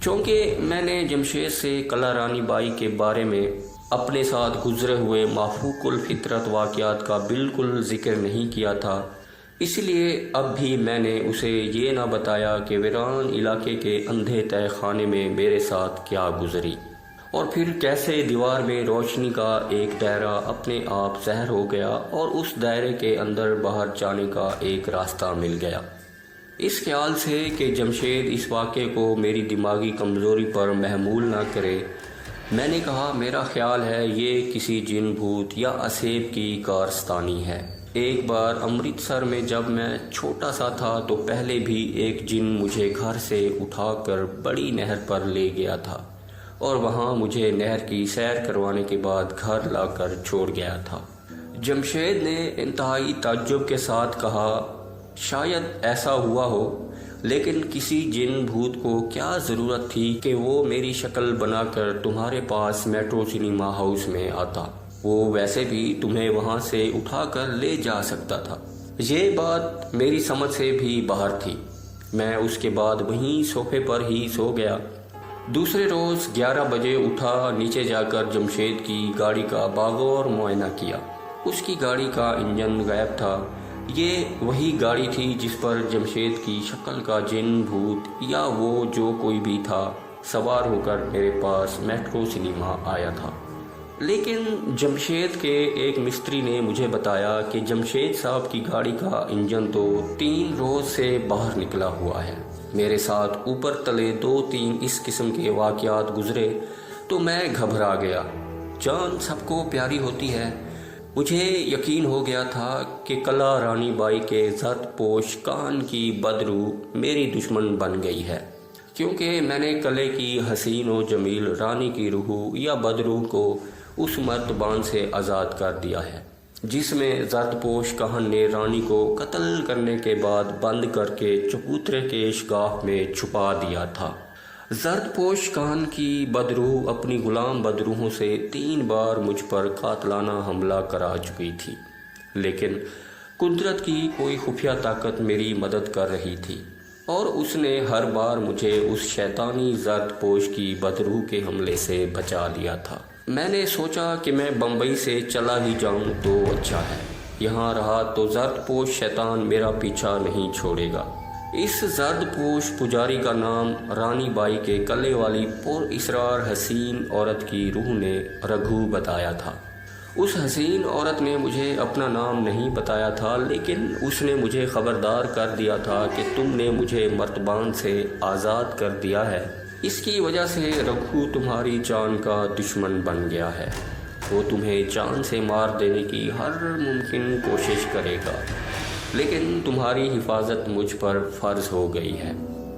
چونکہ میں نے جمشید سے کلا رانی بائی کے بارے میں اپنے ساتھ گزرے ہوئے مافوق الفطرت واقعات کا بالکل ذکر نہیں کیا تھا، اس لیے اب بھی میں نے اسے یہ نہ بتایا کہ ویران علاقے کے اندھے تہہ خانے میں میرے ساتھ کیا گزری، اور پھر کیسے دیوار میں روشنی کا ایک دائرہ اپنے آپ ظاہر ہو گیا اور اس دائرے کے اندر باہر جانے کا ایک راستہ مل گیا۔ اس خیال سے کہ جمشید اس واقعے کو میری دماغی کمزوری پر محمول نہ کرے، میں نے کہا میرا خیال ہے یہ کسی جن بھوت یا اسیب کی کارستانی ہے۔ ایک بار امرتسر میں جب میں چھوٹا سا تھا تو پہلے بھی ایک جن مجھے گھر سے اٹھا کر بڑی نہر پر لے گیا تھا اور وہاں مجھے نہر کی سیر کروانے کے بعد گھر لا کر چھوڑ گیا تھا۔ جمشید نے انتہائی تعجب کے ساتھ کہا، شاید ایسا ہوا ہو، لیکن کسی جن بھوت کو کیا ضرورت تھی کہ وہ میری شکل بنا کر تمہارے پاس میٹرو سنیما ہاؤس میں آتا؟ وہ ویسے بھی تمہیں وہاں سے اٹھا کر لے جا سکتا تھا۔ یہ بات میری سمجھ سے بھی باہر تھی۔ میں اس کے بعد وہیں صوفے پر ہی سو گیا۔ دوسرے روز 11 بجے اٹھا، نیچے جا کر جمشید کی گاڑی کا باغور معائنہ کیا۔ اس کی گاڑی کا انجن غائب تھا۔ یہ وہی گاڑی تھی جس پر جمشید کی شکل کا جن بھوت یا وہ جو کوئی بھی تھا سوار ہو کر میرے پاس میٹرو سنیما آیا تھا۔ لیکن جمشید کے ایک مستری نے مجھے بتایا کہ جمشید صاحب کی گاڑی کا انجن تو 3 روز سے باہر نکلا ہوا ہے۔ میرے ساتھ اوپر تلے 2-3 اس قسم کے واقعات گزرے تو میں گھبرا گیا۔ جان سب کو پیاری ہوتی ہے۔ مجھے یقین ہو گیا تھا کہ کلا رانی بائی کے زرد پوش کان کی بدرو میری دشمن بن گئی ہے، کیونکہ میں نے قلعے کی حسین و جمیل رانی کی روح یا بدرو کو اس مرتبان سے آزاد کر دیا ہے جس میں زرد پوش کہن نے رانی کو قتل کرنے کے بعد بند کر کے چبوترے کے اشگاہ میں چھپا دیا تھا۔ زرد پوش کہن کی بدروح اپنی غلام بدروحوں سے 3 بار مجھ پر قاتلانہ حملہ کرا چکی تھی، لیکن قدرت کی کوئی خفیہ طاقت میری مدد کر رہی تھی اور اس نے ہر بار مجھے اس شیطانی زرد پوش کی بدروح کے حملے سے بچا لیا تھا۔ میں نے سوچا کہ میں بمبئی سے چلا ہی جاؤں تو اچھا ہے، یہاں رہا تو زرد پوش شیطان میرا پیچھا نہیں چھوڑے گا۔ اس زرد پوش پجاری کا نام رانی بائی کے قلعے والی پر اسرار حسین عورت کی روح نے رگھو بتایا تھا۔ اس حسین عورت نے مجھے اپنا نام نہیں بتایا تھا، لیکن اس نے مجھے خبردار کر دیا تھا کہ تم نے مجھے مرتبان سے آزاد کر دیا ہے، اس کی وجہ سے رگھو تمہاری جان کا دشمن بن گیا ہے۔ وہ تمہیں جان سے مار دینے کی ہر ممکن کوشش کرے گا، لیکن تمہاری حفاظت مجھ پر فرض ہو گئی ہے۔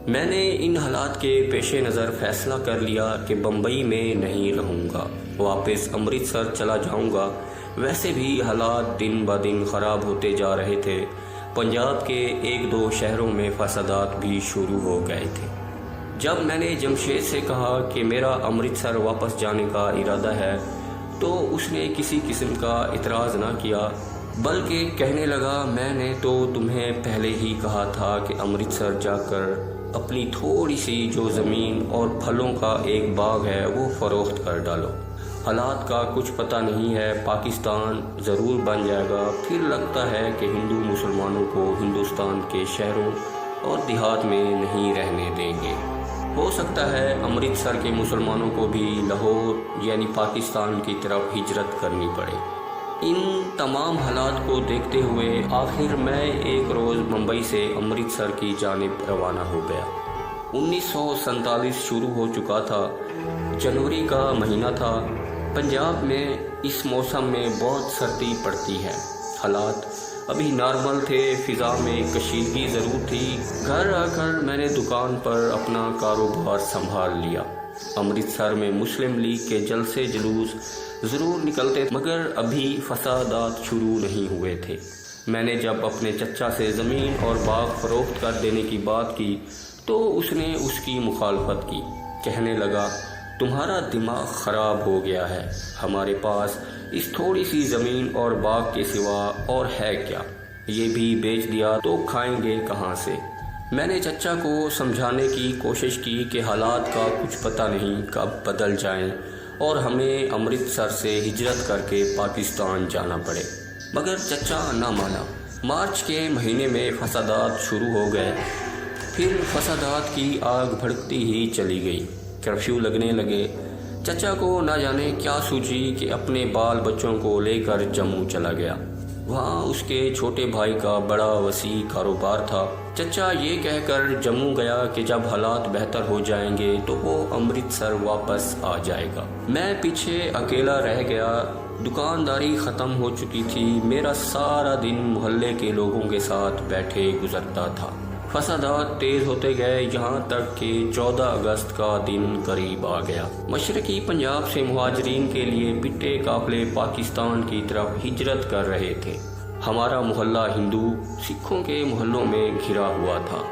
میں نے ان حالات کے پیش نظر فیصلہ کر لیا کہ بمبئی میں نہیں رہوں گا، واپس امرتسر چلا جاؤں گا۔ ویسے بھی حالات دن بدن خراب ہوتے جا رہے تھے۔ پنجاب کے 1-2 شہروں میں فسادات بھی شروع ہو گئے تھے۔ جب میں نے جمشید سے کہا کہ میرا امرتسر واپس جانے کا ارادہ ہے تو اس نے کسی قسم کا اعتراض نہ کیا، بلکہ کہنے لگا، میں نے تو تمہیں پہلے ہی کہا تھا کہ امرتسر جا کر اپنی تھوڑی سی جو زمین اور پھلوں کا ایک باغ ہے وہ فروخت کر ڈالو۔ حالات کا کچھ پتہ نہیں ہے، پاکستان ضرور بن جائے گا، پھر لگتا ہے کہ ہندو مسلمانوں کو ہندوستان کے شہروں اور دیہات میں نہیں رہنے دیں گے۔ ہو سکتا ہے امرتسر کے مسلمانوں کو بھی لاہور یعنی پاکستان کی طرف ہجرت کرنی پڑے۔ ان تمام حالات کو دیکھتے ہوئے آخر میں ایک روز ممبئی سے امرتسر کی جانب روانہ ہو گیا۔ 1947 شروع ہو چکا تھا، جنوری کا مہینہ تھا۔ پنجاب میں اس موسم میں بہت سردی پڑتی ہے۔ حالات ابھی نارمل تھے، فضا میں کشیدگی ضرور تھی۔ گھر آ کر میں نے دکان پر اپنا کاروبار سنبھال لیا۔ امرتسر میں مسلم لیگ کے جلسے جلوس ضرور نکلتے مگر ابھی فسادات شروع نہیں ہوئے تھے۔ میں نے جب اپنے چچا سے زمین اور باغ فروخت کر دینے کی بات کی تو اس نے اس کی مخالفت کی، کہنے لگا، تمہارا دماغ خراب ہو گیا ہے، ہمارے پاس اس تھوڑی سی زمین اور باغ کے سوا اور ہے کیا؟ یہ بھی بیچ دیا تو کھائیں گے کہاں سے؟ میں نے چچا کو سمجھانے کی کوشش کی کہ حالات کا کچھ پتہ نہیں کب بدل جائیں اور ہمیں امرتسر سے ہجرت کر کے پاکستان جانا پڑے، مگر چچا نہ مانا۔ مارچ کے مہینے میں فسادات شروع ہو گئے، پھر فسادات کی آگ بھڑکتی ہی چلی گئی، کرفیو لگنے لگے۔ چچا کو نہ جانے کیا سوچی کہ اپنے بال بچوں کو لے کر جموں چلا گیا۔ وہاں اس کے چھوٹے بھائی کا بڑا وسیع کاروبار تھا۔ چچا یہ کہہ کر جموں گیا کہ جب حالات بہتر ہو جائیں گے تو وہ امرتسر واپس آ جائے گا۔ میں پیچھے اکیلا رہ گیا۔ دکانداری ختم ہو چکی تھی، میرا سارا دن محلے کے لوگوں کے ساتھ بیٹھے گزرتا تھا۔ فسادات تیز ہوتے گئے یہاں تک کہ 14 اگست کا دن قریب آ گیا۔ مشرقی پنجاب سے مہاجرین کے لیے بٹے قافلے پاکستان کی طرف ہجرت کر رہے تھے۔ ہمارا محلہ ہندو سکھوں کے محلوں میں گھرا ہوا تھا۔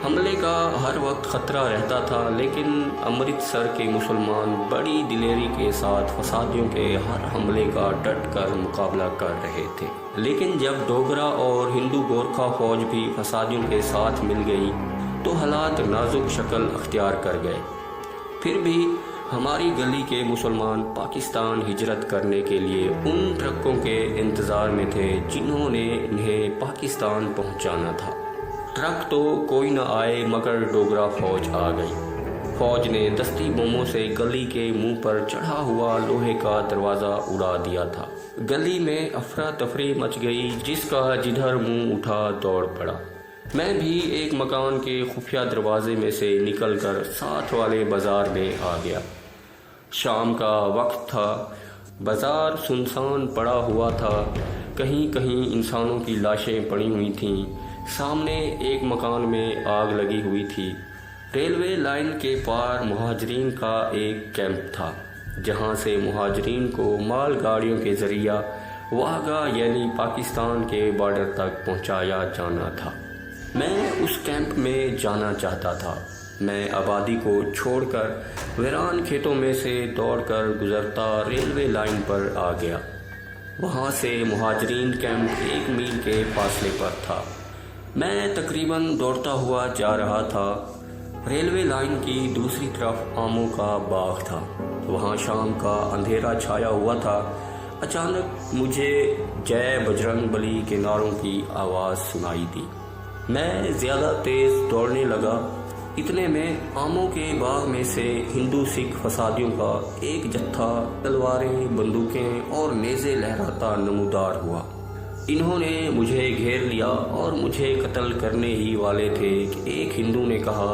حملے کا ہر وقت خطرہ رہتا تھا، لیکن امرتسر کے مسلمان بڑی دلیری کے ساتھ فسادیوں کے ہر حملے کا ڈٹ کر مقابلہ کر رہے تھے۔ لیکن جب ڈوگرا اور ہندو گورکھا فوج بھی فسادیوں کے ساتھ مل گئی تو حالات نازک شکل اختیار کر گئے۔ پھر بھی ہماری گلی کے مسلمان پاکستان ہجرت کرنے کے لیے ان ٹرکوں کے انتظار میں تھے جنہوں نے انہیں پاکستان پہنچانا تھا۔ ٹرک تو کوئی نہ آئے مگر ڈوگرا فوج آ گئی۔ فوج نے دستی بموں سے گلی کے منہ پر چڑھا ہوا لوہے کا دروازہ اڑا دیا تھا۔ گلی میں افراتفری مچ گئی، جس کا جدھر منہ اٹھا دوڑ پڑا۔ میں بھی ایک مکان کے خفیہ دروازے میں سے نکل کر ساتھ والے بازار میں آ گیا۔ شام کا وقت تھا، بازار سنسان پڑا ہوا تھا، کہیں کہیں انسانوں کی لاشیں پڑی ہوئی تھیں۔ سامنے ایک مکان میں آگ لگی ہوئی تھی۔ ریلوے لائن کے پار مہاجرین کا ایک کیمپ تھا، جہاں سے مہاجرین کو مال گاڑیوں کے ذریعہ واہگہ یعنی پاکستان کے بارڈر تک پہنچایا جانا تھا۔ میں اس کیمپ میں جانا چاہتا تھا۔ میں آبادی کو چھوڑ کر ویران کھیتوں میں سے دوڑ کر گزرتا ریلوے لائن پر آ گیا۔ وہاں سے مہاجرین کیمپ 1 میل کے فاصلے پر تھا۔ میں تقریباً دوڑتا ہوا جا رہا تھا۔ ریلوے لائن کی دوسری طرف آموں کا باغ تھا۔ وہاں شام کا اندھیرا چھایا ہوا تھا۔ اچانک مجھے جے بجرنگ بلی کے نعروں کی آواز سنائی دی۔ میں زیادہ تیز دوڑنے لگا۔ اتنے میں آموں کے باغ میں سے ہندو سکھ فسادیوں کا ایک جتھا تلواریں، بندوقیں اور نیزے لہراتا نمودار ہوا۔ انہوں نے مجھے گھیر لیا اور مجھے قتل کرنے ہی والے تھے کہ ایک ہندو نے کہا،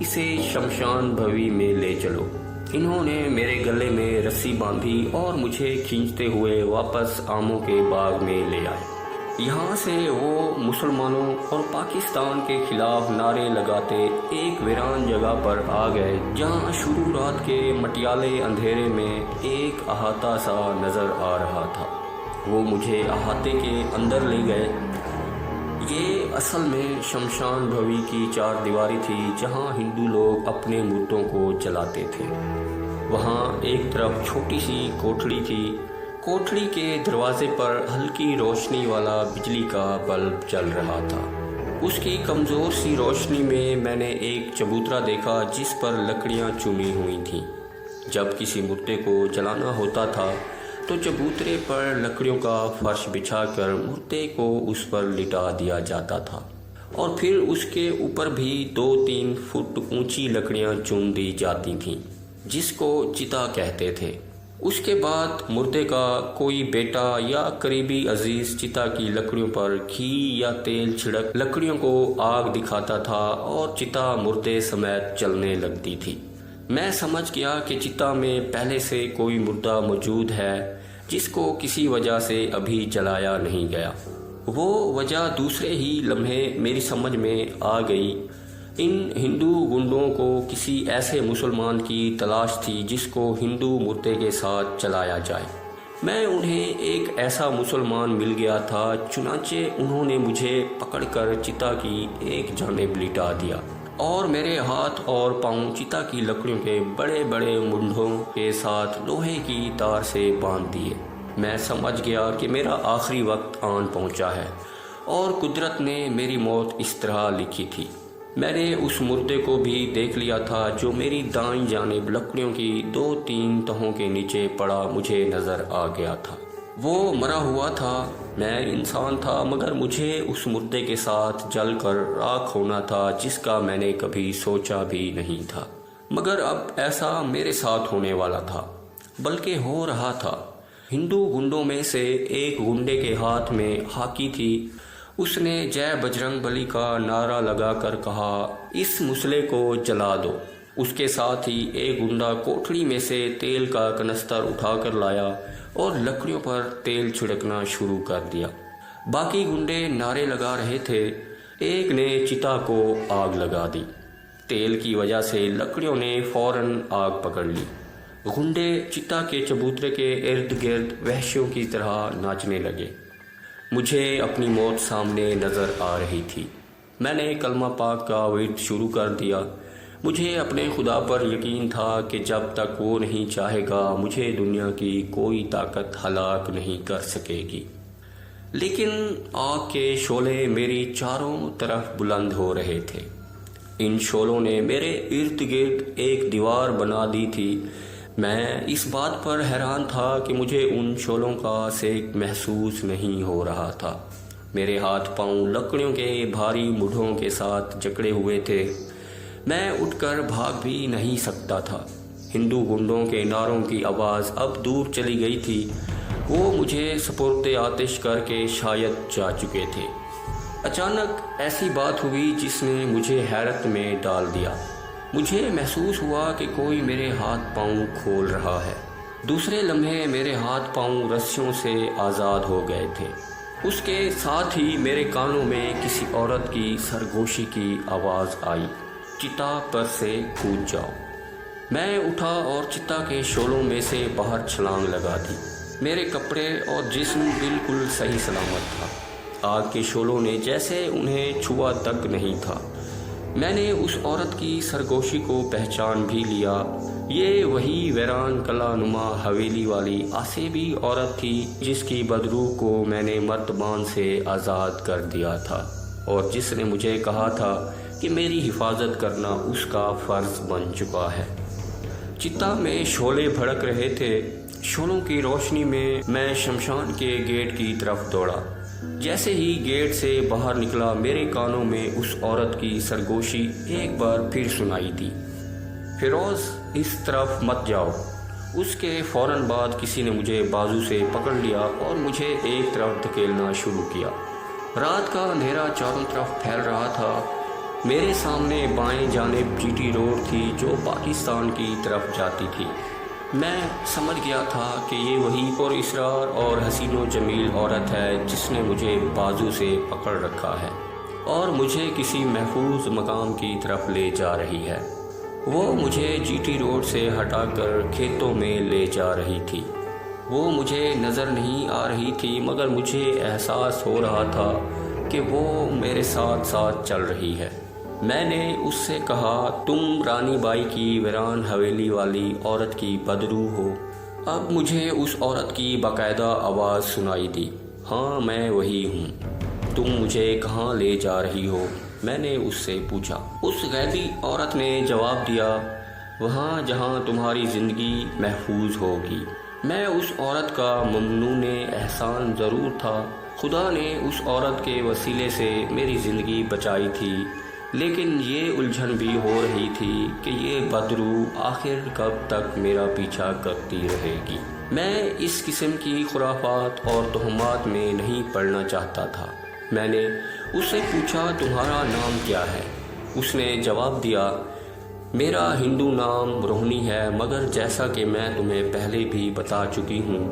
اسے شمشان بھوی میں لے چلو۔ انہوں نے میرے گلے میں رسی باندھی اور مجھے کھینچتے ہوئے واپس آموں کے باغ میں لے آئے۔ یہاں سے وہ مسلمانوں اور پاکستان کے خلاف نعرے لگاتے ایک ویران جگہ پر آ گئے، جہاں شروع رات کے مٹیالے اندھیرے میں ایک احاطہ سا نظر آ رہا تھا۔ وہ مجھے احاطے کے اندر لے گئے۔ یہ اصل میں شمشان بھوی کی 4 دیواری تھی، جہاں ہندو لوگ اپنے مردوں کو جلاتے تھے۔ وہاں ایک طرف چھوٹی سی کوٹھڑی تھی۔ کوٹھڑی کے دروازے پر ہلکی روشنی والا بجلی کا بلب جل رہا تھا۔ اس کی کمزور سی روشنی میں نے ایک چبوترا دیکھا جس پر لکڑیاں چنی ہوئی تھیں۔ جب کسی مردے کو جلانا ہوتا تھا تو چبوترے پر لکڑیوں کا فرش بچھا کر مردے کو اس پر لٹا دیا جاتا تھا، اور پھر اس کے اوپر بھی 2-3 فٹ اونچی لکڑیاں چن دی جاتی تھیں، جس کو چتا کہتے تھے۔ اس کے بعد مردے کا کوئی بیٹا یا قریبی عزیز چتا کی لکڑیوں پر گھی یا تیل چھڑک لکڑیوں کو آگ دکھاتا تھا اور چتا مردے سمیت جلنے لگتی تھی۔ میں سمجھ گیا کہ چتا میں پہلے سے کوئی مردہ موجود ہے جس کو کسی وجہ سے ابھی جلایا نہیں گیا۔ وہ وجہ دوسرے ہی لمحے میری سمجھ میں آ گئی۔ ان ہندو گنڈوں کو کسی ایسے مسلمان کی تلاش تھی جس کو ہندو مردے کے ساتھ جلایا جائے۔ میں انہیں ایک ایسا مسلمان مل گیا تھا، چنانچہ انہوں نے مجھے پکڑ کر چتا کی ایک جانب لٹا دیا اور میرے ہاتھ اور پاؤں چتا کی لکڑیوں کے بڑے بڑے منڈوں کے ساتھ لوہے کی تار سے باندھ دیے۔ میں سمجھ گیا کہ میرا آخری وقت آن پہنچا ہے اور قدرت نے میری موت اس طرح لکھی تھی۔ میں نے اس مردے کو بھی دیکھ لیا تھا جو میری دائیں جانب لکڑیوں کی 2-3 تہوں کے نیچے پڑا مجھے نظر آ گیا تھا۔ وہ مرا ہوا تھا، میں انسان تھا، مگر مجھے اس مردے کے ساتھ جل کر راکھ ہونا تھا جس کا میں نے کبھی سوچا بھی نہیں تھا، مگر اب ایسا میرے ساتھ ہونے والا تھا، بلکہ ہو رہا تھا۔ ہندو گنڈوں میں سے ایک گنڈے کے ہاتھ میں ہاکی تھی۔ اس نے جے بجرنگ بلی کا نعرہ لگا کر کہا، اس مسلے کو جلا دو۔ اس کے ساتھ ہی ایک گنڈا کوٹھڑی میں سے تیل کا کنستر اٹھا کر لایا اور لکڑیوں پر تیل چھڑکنا شروع کر دیا۔ باقی گنڈے نعرے لگا رہے تھے۔ ایک نے چتا کو آگ لگا دی۔ تیل کی وجہ سے لکڑیوں نے فوراً آگ پکڑ لی۔ گنڈے چتا کے چبوترے کے ارد گرد وحشیوں کی طرح ناچنے لگے۔ مجھے اپنی موت سامنے نظر آ رہی تھی۔ میں نے کلمہ پاک کا ورد شروع کر دیا۔ مجھے اپنے خدا پر یقین تھا کہ جب تک وہ نہیں چاہے گا مجھے دنیا کی کوئی طاقت ہلاک نہیں کر سکے گی۔ لیکن آگ کے شعلے میری چاروں طرف بلند ہو رہے تھے۔ ان شعلوں نے میرے ارد گرد ایک دیوار بنا دی تھی۔ میں اس بات پر حیران تھا کہ مجھے ان شعلوں کا سیک محسوس نہیں ہو رہا تھا۔ میرے ہاتھ پاؤں لکڑیوں کے بھاری مڈھوں کے ساتھ جکڑے ہوئے تھے۔ میں اٹھ کر بھاگ بھی نہیں سکتا تھا۔ ہندو گنڈوں کے نعروں کی آواز اب دور چلی گئی تھی۔ وہ مجھے سپرد آتش کر کے شاید جا چکے تھے۔ اچانک ایسی بات ہوئی جس نے مجھے حیرت میں ڈال دیا۔ مجھے محسوس ہوا کہ کوئی میرے ہاتھ پاؤں کھول رہا ہے۔ دوسرے لمحے میرے ہاتھ پاؤں رسیوں سے آزاد ہو گئے تھے۔ اس کے ساتھ ہی میرے کانوں میں کسی عورت کی سرگوشی کی آواز آئی، چتا پر سے کود جاؤ۔ میں اٹھا اور چتا کے شعلوں میں سے باہر چھلانگ لگا دی۔ میرے کپڑے اور جسم بالکل صحیح سلامت تھا۔ آگ کے شعلوں نے جیسے انہیں چھوا تک نہیں تھا۔ میں نے اس عورت کی سرگوشی کو پہچان بھی لیا۔ یہ وہی ویران کلا نما حویلی والی آسیبی عورت تھی جس کی بدروح کو میں نے مرتبان سے آزاد کر دیا تھا اور جس نے مجھے کہا تھا کہ میری حفاظت کرنا اس کا فرض بن چکا ہے۔ چتا میں شعلے بھڑک رہے تھے۔ شعلوں کی روشنی میں شمشان کے گیٹ کی طرف دوڑا۔ جیسے ہی گیٹ سے باہر نکلا میرے کانوں میں اس عورت کی سرگوشی ایک بار پھر سنائی دی، فیروز اس طرف مت جاؤ۔ اس کے فوراً بعد کسی نے مجھے بازو سے پکڑ لیا اور مجھے ایک طرف دھکیلنا شروع کیا۔ رات کا اندھیرا چاروں طرف پھیل رہا تھا۔ میرے سامنے بائیں جانب جی ٹی روڈ تھی جو پاکستان کی طرف جاتی تھی۔ میں سمجھ گیا تھا کہ یہ وہی پر اسرار اور حسین و جمیل عورت ہے جس نے مجھے بازو سے پکڑ رکھا ہے اور مجھے کسی محفوظ مقام کی طرف لے جا رہی ہے۔ وہ مجھے جی ٹی روڈ سے ہٹا کر کھیتوں میں لے جا رہی تھی۔ وہ مجھے نظر نہیں آ رہی تھی مگر مجھے احساس ہو رہا تھا کہ وہ میرے ساتھ ساتھ چل رہی ہے۔ میں نے اس سے کہا، تم رانی بائی کی ویران حویلی والی عورت کی بدروح ہو؟ اب مجھے اس عورت کی باقاعدہ آواز سنائی دی، ہاں میں وہی ہوں۔ تم مجھے کہاں لے جا رہی ہو؟ میں نے اس سے پوچھا۔ اس غیبی عورت نے جواب دیا، وہاں جہاں تمہاری زندگی محفوظ ہوگی۔ میں اس عورت کا ممنون احسان ضرور تھا۔ خدا نے اس عورت کے وسیلے سے میری زندگی بچائی تھی، لیکن یہ الجھن بھی ہو رہی تھی کہ یہ بدروح آخر کب تک میرا پیچھا کرتی رہے گی۔ میں اس قسم کی خرافات اور تہمات میں نہیں پڑنا چاہتا تھا۔ میں نے اس سے پوچھا، تمہارا نام کیا ہے؟ اس نے جواب دیا، میرا ہندو نام روہنی ہے، مگر جیسا کہ میں تمہیں پہلے بھی بتا چکی ہوں